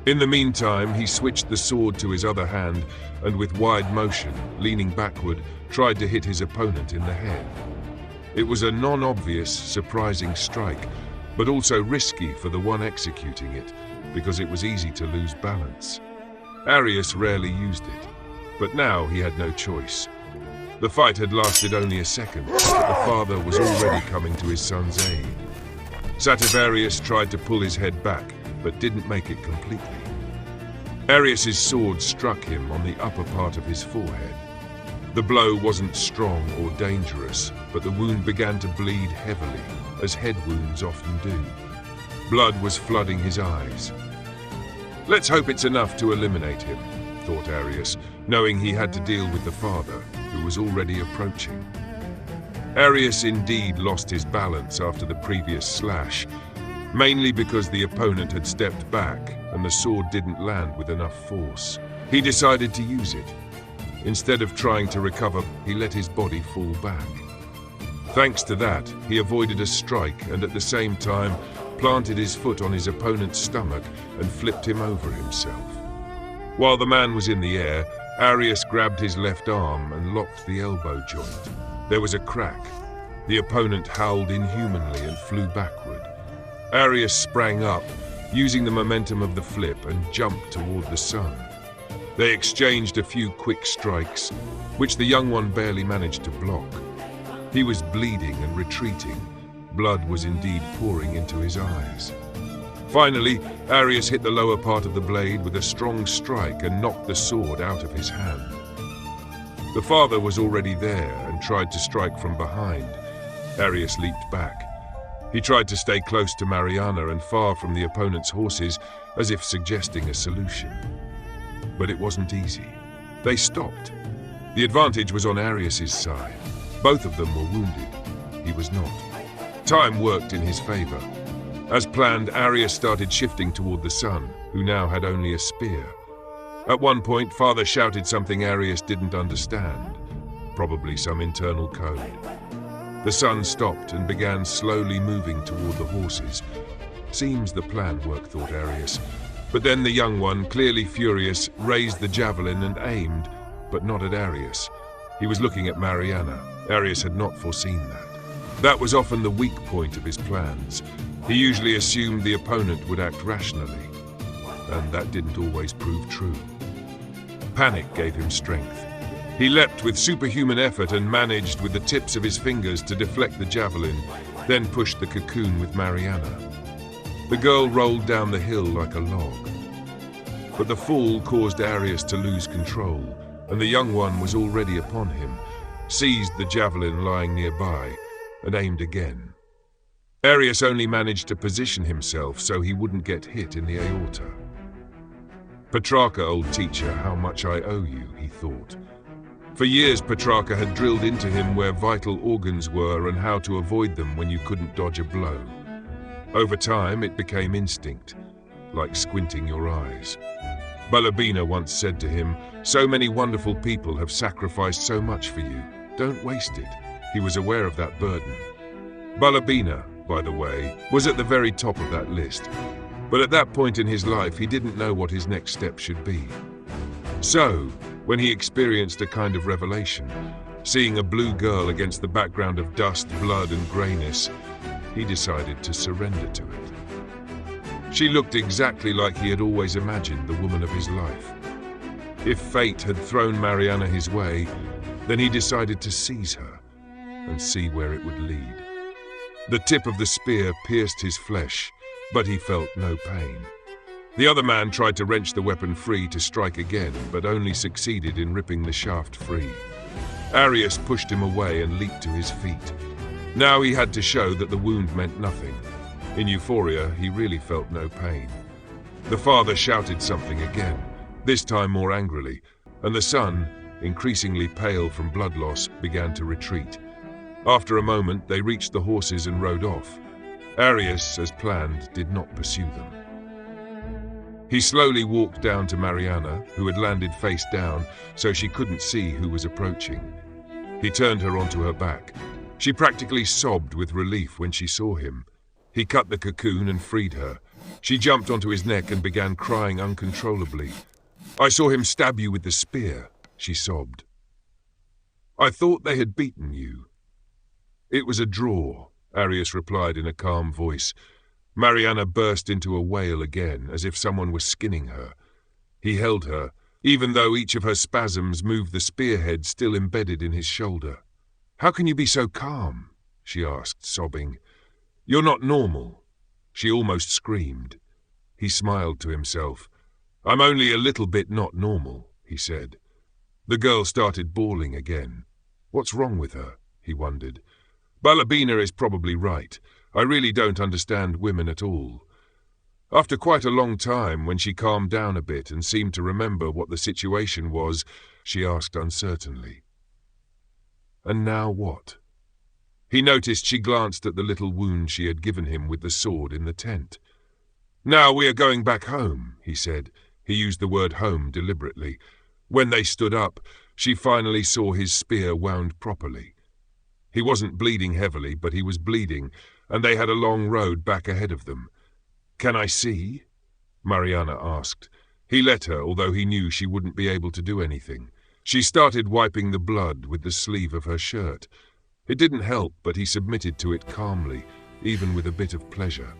In the meantime, he switched the sword to his other hand and with wide motion, leaning backward, tried to hit his opponent in the head. It was a non-obvious, surprising strike, but also risky for the one executing it, because it was easy to lose balance. Arius rarely used it, but now he had no choice. The fight had lasted only a second, but the father was already coming to his son's aid. Arius tried to pull his head back, but didn't make it completely. Arius's sword struck him on the upper part of his forehead. The blow wasn't strong or dangerous, but the wound began to bleed heavily, as head wounds often do. Blood was flooding his eyes. Let's hope it's enough to eliminate him, thought Arius, knowing he had to deal with the father, who was already approaching. Arius indeed lost his balance after the previous slash, mainly because the opponent had stepped back and the sword didn't land with enough force. He decided to use it. Instead of trying to recover, he let his body fall back. Thanks to that, he avoided a strike and at the same time planted his foot on his opponent's stomach and flipped him over himself. While the man was in the air, Arius grabbed his left arm and locked the elbow joint. There was a crack. The opponent howled inhumanly and flew backward. Arius sprang up, using the momentum of the flip, and jumped toward the sun. They exchanged a few quick strikes, which the young one barely managed to block. He was bleeding and retreating. Blood was indeed pouring into his eyes. Finally, Arius hit the lower part of the blade with a strong strike and knocked the sword out of his hand. The father was already there and tried to strike from behind. Arius leaped back. He tried to stay close to Marianna and far from the opponent's horses, as if suggesting a solution. But it wasn't easy. They stopped. The advantage was on Arius's side. Both of them were wounded. He was not. Time worked in his favor. As planned, Arius started shifting toward the sun, who now had only a spear. At one point, Father shouted something Arius didn't understand, probably some internal code. The sun stopped and began slowly moving toward the horses. Seems the plan worked, thought Arius. But then the young one, clearly furious, raised the javelin and aimed, but not at Arius. He was looking at Marianna. Arius had not foreseen that. That was often the weak point of his plans. He usually assumed the opponent would act rationally, and that didn't always prove true. Panic gave him strength. He leapt with superhuman effort and managed with the tips of his fingers to deflect the javelin, then pushed the cocoon with Marianna. The girl rolled down the hill like a log. But the fall caused Arius to lose control, and the young one was already upon him, seized the javelin lying nearby, and aimed again. Arius only managed to position himself so he wouldn't get hit in the aorta. Petrarca, old teacher, how much I owe you, he thought. For years, Petrarca had drilled into him where vital organs were and how to avoid them when you couldn't dodge a blow. Over time, it became instinct, like squinting your eyes. Balabina once said to him, "So many wonderful people have sacrificed so much for you. Don't waste it." He was aware of that burden. Balabina, by the way, was at the very top of that list. But at that point in his life, he didn't know what his next step should be. So, when he experienced a kind of revelation, seeing a blue girl against the background of dust, blood, and grayness, he decided to surrender to it. She looked exactly like he had always imagined the woman of his life. If fate had thrown Marianna his way, then he decided to seize her and see where it would lead. The tip of the spear pierced his flesh, but he felt no pain. The other man tried to wrench the weapon free to strike again, but only succeeded in ripping the shaft free. Arius pushed him away and leaped to his feet. Now he had to show that the wound meant nothing. In euphoria, he really felt no pain. The father shouted something again, this time more angrily, and the son, increasingly pale from blood loss, began to retreat. After a moment, they reached the horses and rode off. Arius, as planned, did not pursue them. He slowly walked down to Marianna, who had landed face down, so she couldn't see who was approaching. He turned her onto her back. She practically sobbed with relief when she saw him. He cut the cocoon and freed her, She jumped onto his neck and began crying uncontrollably. "I saw him stab you with the spear," she sobbed. "I thought they had beaten you." "It was a draw," Arius replied in a calm voice. Marianna burst into a wail again, as if someone were skinning her. He held her, even though each of her spasms moved the spearhead still embedded in his shoulder. "How can you be so calm?" she asked, sobbing. "You're not normal." She almost screamed. He smiled to himself. "I'm only a little bit not normal," he said. The girl started bawling again. What's wrong with her? He wondered. Balabina is probably right. I really don't understand women at all. After quite a long time, when she calmed down a bit and seemed to remember what the situation was, she asked uncertainly, "And now what?" He noticed she glanced at the little wound she had given him with the sword in the tent. "Now we are going back home," he said. He used the word home deliberately. When they stood up, she finally saw his spear wound properly. He wasn't bleeding heavily, but he was bleeding, and they had a long road back ahead of them. "Can I see?" Marianna asked. He let her, although he knew she wouldn't be able to do anything. She started wiping the blood with the sleeve of her shirt. It didn't help, but he submitted to it calmly, even with a bit of pleasure.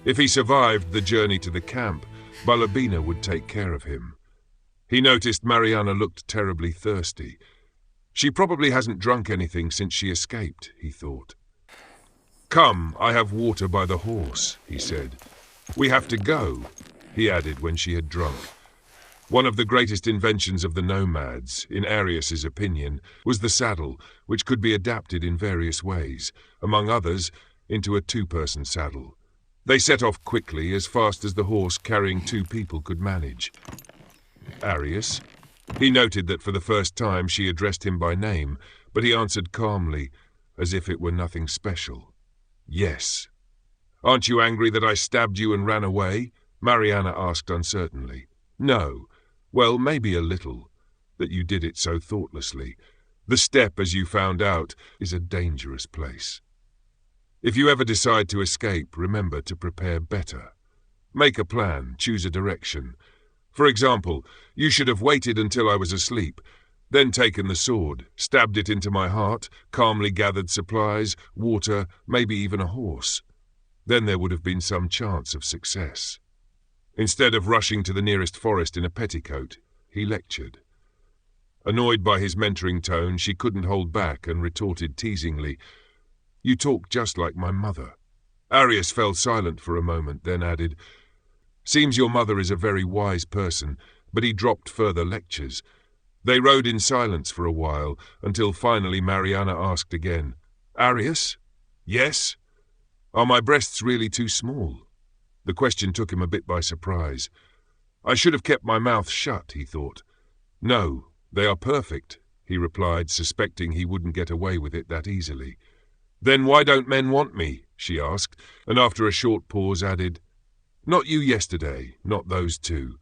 If he survived the journey to the camp, Balabina would take care of him. He noticed Marianna looked terribly thirsty. She probably hasn't drunk anything since she escaped, he thought. "Come, I have water by the horse," he said. "We have to go," he added when she had drunk. One of the greatest inventions of the Nomads, in Arius's opinion, was the saddle, which could be adapted in various ways, among others, into a two-person saddle. They set off quickly, as fast as the horse carrying two people could manage. "Arius?" He noted that for the first time she addressed him by name, but he answered calmly, as if it were nothing special. "Yes." "Aren't you angry that I stabbed you and ran away?" Marianna asked uncertainly. "No. Well, maybe a little. That you did it so thoughtlessly. The steppe, as you found out, is a dangerous place. If you ever decide to escape, remember to prepare better. Make a plan, choose a direction. For example, you should have waited until I was asleep, then taken the sword, stabbed it into my heart, calmly gathered supplies, water, maybe even a horse. Then there would have been some chance of success. Instead of rushing to the nearest forest in a petticoat, he lectured. Annoyed by his mentoring tone, she couldn't hold back and retorted teasingly, "You talk just like my mother." Arius fell silent for a moment, then added, "Seems your mother is a very wise person," but he dropped further lectures. They rode in silence for a while, until finally Marianna asked again, "Arius?" "Yes?" "Are my breasts really too small?" The question took him a bit by surprise. I should have kept my mouth shut, he thought. "No, they are perfect," he replied, suspecting he wouldn't get away with it that easily. "Then why don't men want me?" she asked, and after a short pause added, "Not you yesterday, not those two.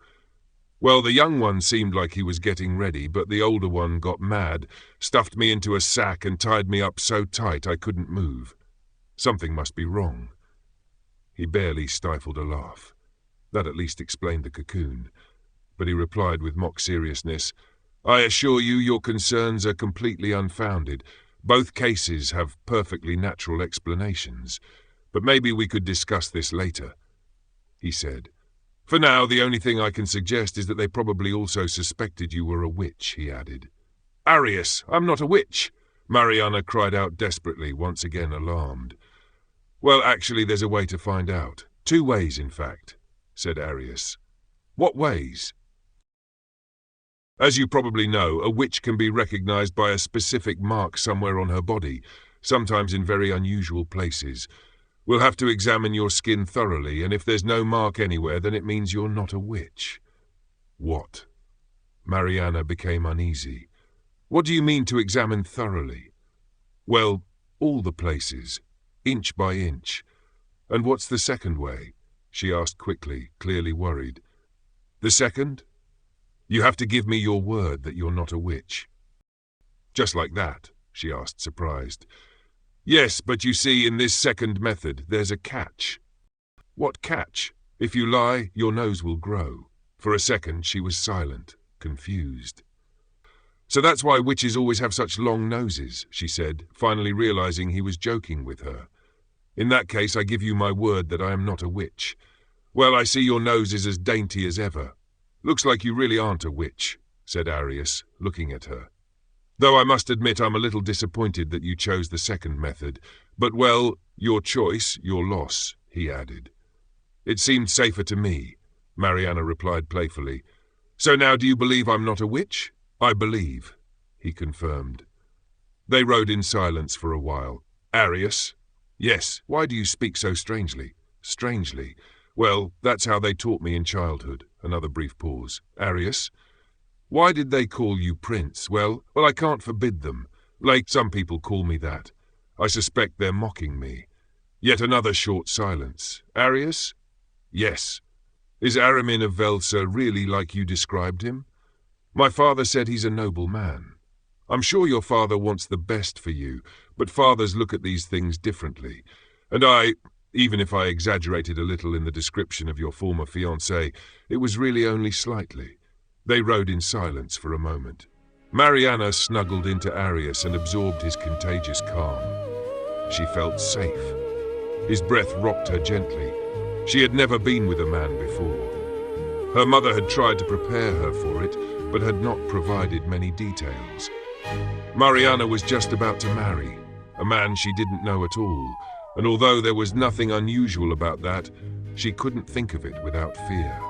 Well, the young one seemed like he was getting ready, but the older one got mad, stuffed me into a sack and tied me up so tight I couldn't move. Something must be wrong." He barely stifled a laugh. That at least explained the cocoon. But he replied with mock seriousness, "I assure you your concerns are completely unfounded. Both cases have perfectly natural explanations. But maybe we could discuss this later," he said. "For now, the only thing I can suggest is that they probably also suspected you were a witch," he added. "Arius, I'm not a witch!" Marianna cried out desperately, once again alarmed. "Well, actually, there's a way to find out. 2 ways, in fact," said Arius. "What ways?" "As you probably know, a witch can be recognized by a specific mark somewhere on her body, sometimes in very unusual places. We'll have to examine your skin thoroughly, and if there's no mark anywhere, then it means you're not a witch." "What?" Marianna became uneasy. "What do you mean to examine thoroughly?" "Well, all the places, inch by inch." "And what's the second way?" she asked quickly, clearly worried. "The second? You have to give me your word that you're not a witch." "Just like that?" she asked, surprised. "Yes, but you see, in this second method, there's a catch." "What catch?" If you lie, your nose will grow. For a second, she was silent, confused. So that's why witches always have such long noses, she said, finally realizing he was joking with her. In that case, I give you my word that I am not a witch. Well, I see your nose is as dainty as ever. Looks like you really aren't a witch, said Arius, looking at her. Though I must admit I'm a little disappointed that you chose the second method. But, well, your choice, your loss, he added. It seemed safer to me, Marianna replied playfully. So now do you believe I'm not a witch? I believe, he confirmed. They rode in silence for a while. Arius? Yes, why do you speak so strangely? Strangely? Well, that's how they taught me in childhood. Another brief pause. Arius? Why did they call you Prince? Well, I can't forbid them. Like some people call me that. I suspect they're mocking me. Yet another short silence. Arius? Yes. Is Aramin of Velsa really like you described him? My father said he's a noble man. I'm sure your father wants the best for you, but fathers look at these things differently. And even if I exaggerated a little in the description of your former fiancé, it was really only slightly. They rode in silence for a moment. Marianna snuggled into Arius and absorbed his contagious calm. She felt safe. His breath rocked her gently. She had never been with a man before. Her mother had tried to prepare her for it, but had not provided many details. Marianna was just about to marry, a man she didn't know at all, and although there was nothing unusual about that, she couldn't think of it without fear.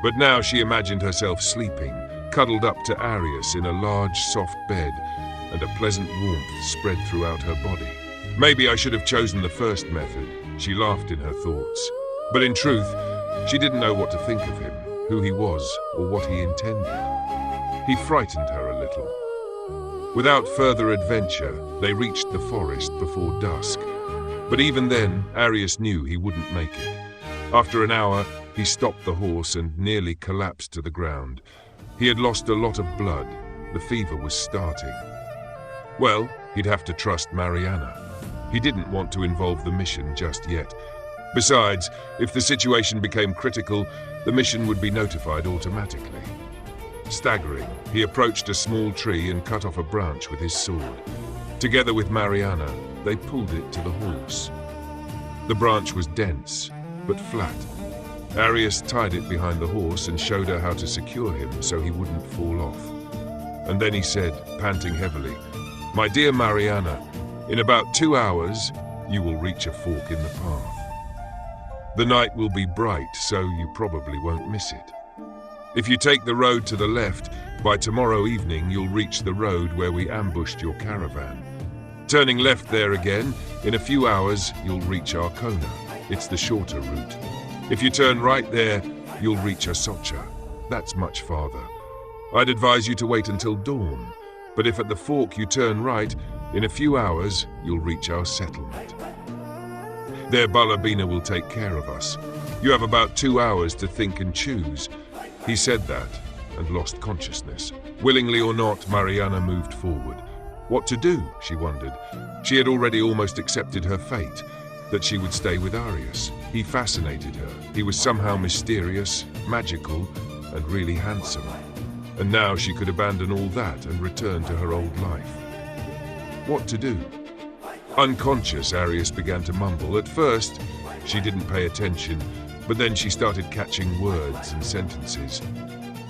But now she imagined herself sleeping, cuddled up to Arius in a large, soft bed, and a pleasant warmth spread throughout her body. Maybe I should have chosen the first method, she laughed in her thoughts. But in truth, she didn't know what to think of him, who he was, or what he intended. He frightened her a little. Without further adventure, they reached the forest before dusk. But even then, Arius knew he wouldn't make it. After an hour, he stopped the horse and nearly collapsed to the ground. He had lost a lot of blood. The fever was starting. Well, he'd have to trust Marianna. He didn't want to involve the mission just yet. Besides, if the situation became critical, the mission would be notified automatically. Staggering, he approached a small tree and cut off a branch with his sword. Together with Marianna, they pulled it to the horse. The branch was dense, but flat. Arius tied it behind the horse and showed her how to secure him so he wouldn't fall off. And then he said, panting heavily, "My dear Marianna, in about 2 hours, you will reach a fork in the path. The night will be bright, so you probably won't miss it. If you take the road to the left, by tomorrow evening you'll reach the road where we ambushed your caravan. Turning left there again, in a few hours you'll reach Arcona. It's the shorter route. If you turn right there, you'll reach Asocha. That's much farther. I'd advise you to wait until dawn, but if at the fork you turn right, in a few hours you'll reach our settlement. There Balabina will take care of us. You have about 2 hours to think and choose." He said that and lost consciousness. Willingly or not, Marianna moved forward. What to do, she wondered. She had already almost accepted her fate, that she would stay with Arius. He fascinated her. He was somehow mysterious, magical, and really handsome. And now she could abandon all that and return to her old life. What to do? Unconscious, Arius began to mumble. At first, she didn't pay attention, but then she started catching words and sentences.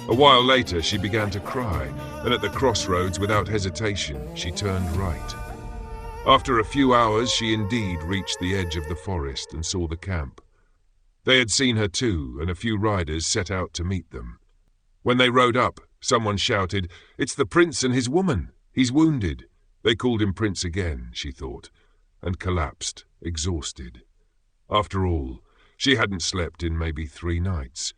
A while later, she began to cry, and at the crossroads, without hesitation, she turned right. After a few hours, she indeed reached the edge of the forest and saw the camp. They had seen her too, and a few riders set out to meet them. When they rode up, someone shouted, "It's the prince and his woman! He's wounded!" They called him Prince again, she thought, and collapsed, exhausted. After all, she hadn't slept in maybe 3 nights.